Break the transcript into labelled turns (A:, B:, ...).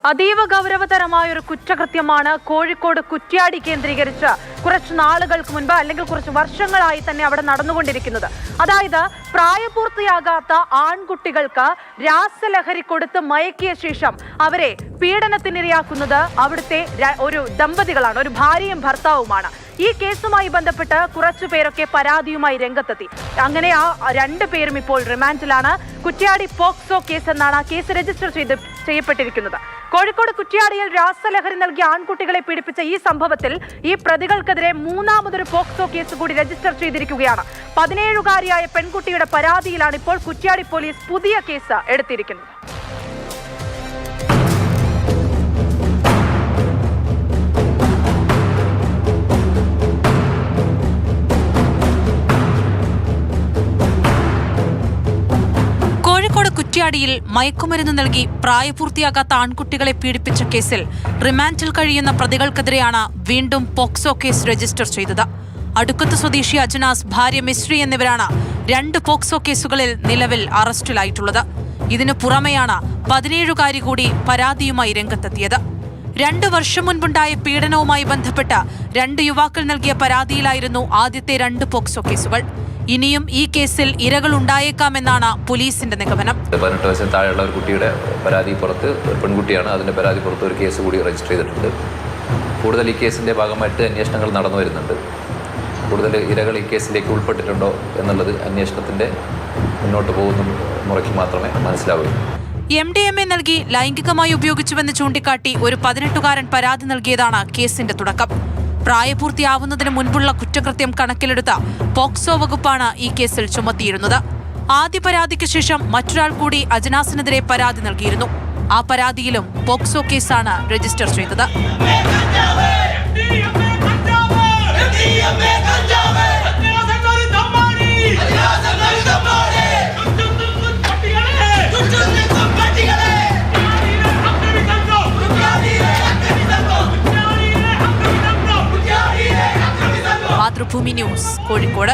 A: അതീവ ഗൗരവതരമായ ഒരു കുറ്റകൃത്യമാണ് കോഴിക്കോട് കുറ്റ്യാടി കേന്ദ്രീകരിച്ച് കുറച്ച് നാളുകൾക്ക് മുൻപ് അല്ലെങ്കിൽ കുറച്ച് വർഷങ്ങളായി തന്നെ അവിടെ നടന്നുകൊണ്ടിരിക്കുന്നത്. അതായത് പ്രായപൂർത്തിയാകാത്ത ആൺകുട്ടികൾക്ക് രാസലഹരി കൊടുത്ത് മയക്കിയ ശേഷം അവരെ പീഡനത്തിനിരയാക്കുന്നത് അവിടുത്തെ ഒരു ദമ്പതികളാണ്, ഒരു ഭാര്യയും ഭർത്താവുമാണ്. ഈ കേസുമായി ബന്ധപ്പെട്ട് കുറച്ചു പേരൊക്കെ പരാതിയുമായി രംഗത്തെത്തി. അങ്ങനെ ആ രണ്ടു പേരും ഇപ്പോൾ റിമാൻഡിലാണ്. കുറ്റ്യാടി പോക്സോ കേസ് എന്നാണ് ആ കേസ് രജിസ്റ്റർ ചെയ്യപ്പെട്ടിരിക്കുന്നത്. കോഴിക്കോട് കുറ്റ്യാടിയിൽ രാസലഹരി നൽകിയ ആൺകുട്ടികളെ പീഡിപ്പിച്ച ഈ സംഭവത്തിൽ ഈ പ്രതികൾക്കെതിരെ മൂന്നാമതൊരു പോക്സോ കേസ് കൂടി രജിസ്റ്റർ ചെയ്തിരിക്കുകയാണ്. 17-കാരിയായ പെൺകുട്ടിയുടെ പരാതിയിലാണ് ഇപ്പോൾ കുറ്റ്യാടി പോലീസ് പുതിയ കേസ് എടുത്തിരിക്കുന്നത്. കോഴിക്കോട് കുറ്റ്യാടിയിൽ മയക്കുമരുന്ന് നൽകി പ്രായപൂർത്തിയാകാത്ത ആൺകുട്ടികളെ പീഡിപ്പിച്ച കേസിൽ റിമാൻഡിൽ കഴിയുന്ന പ്രതികൾക്കെതിരെയാണ് വീണ്ടും പോക്സോ കേസ് രജിസ്റ്റർ ചെയ്തത്. അടുക്കത്ത് സ്വദേശി അജനാസ്, ഭാര്യ മിശ്രി എന്നിവരാണ് 2 പോക്സോ കേസുകളിൽ നിലവിൽ അറസ്റ്റിലായിട്ടുള്ളത്. ഇതിനു പുറമെയാണ് 17-കാരി കൂടി പരാതിയുമായി രംഗത്തെത്തിയത്. 2 വർഷം മുൻപുണ്ടായ പീഡനവുമായി ബന്ധപ്പെട്ട് 2 യുവാക്കൾ നൽകിയ പരാതിയിലായിരുന്നു ആദ്യത്തെ 2 പോക്സോ കേസുകൾ. ഇനിയും ഈ കേസിൽ ഇരകൾ ഉണ്ടായേക്കാമെന്നാണ് പോലീസിന്റെ നിഗമനം.
B: 18 വയസ്സിന് താഴെയുള്ള ഒരു കുട്ടിയുടെ പരാതി പുറത്ത്, ഒരു പെൺകുട്ടിയാണ്, അതിന്റെ പരാതി പുറത്ത് ഒരു കേസ് കൂടി രജിസ്റ്റർ ചെയ്തിട്ടുണ്ട്. കൂടുതൽ ഈ കേസിന്റെ ഭാഗമായിട്ട് അന്വേഷണങ്ങൾ നടന്നു വരുന്നുണ്ട്. കൂടുതൽ ഇരകൾ ഈ കേസിലേക്ക് ഉൾപ്പെട്ടിട്ടുണ്ടോ എന്നുള്ളത് അന്വേഷണത്തിന്റെ മുന്നോട്ട് പോകുന്ന മുറയ്ക്ക് മാത്രമേ മനസ്സിലാവൂ.
A: MDMA നൽകി ലൈംഗികമായി ഉപയോഗിച്ചുവെന്ന് ചൂണ്ടിക്കാട്ടി ഒരു 18-കാരൻ പരാതി നൽകിയതാണ് കേസിന്റെ തുടക്കം. പ്രായപൂർത്തിയാവുന്നതിന് മുൻപുള്ള കുറ്റകൃത്യം കണക്കിലെടുത്ത പോക്സോ വകുപ്പാണ് ഈ കേസിൽ ചുമത്തിയിരുന്നത്. ആദ്യ പരാതിക്ക് ശേഷം മറ്റൊരാൾ കൂടി അജനാസിനെതിരെ പരാതി നൽകിയിരുന്നു. ആ പരാതിയിലും പോക്സോ കേസാണ് രജിസ്റ്റർ ചെയ്തത്. മാതൃഭൂമി ന്യൂസ്, കോഴിക്കോട്.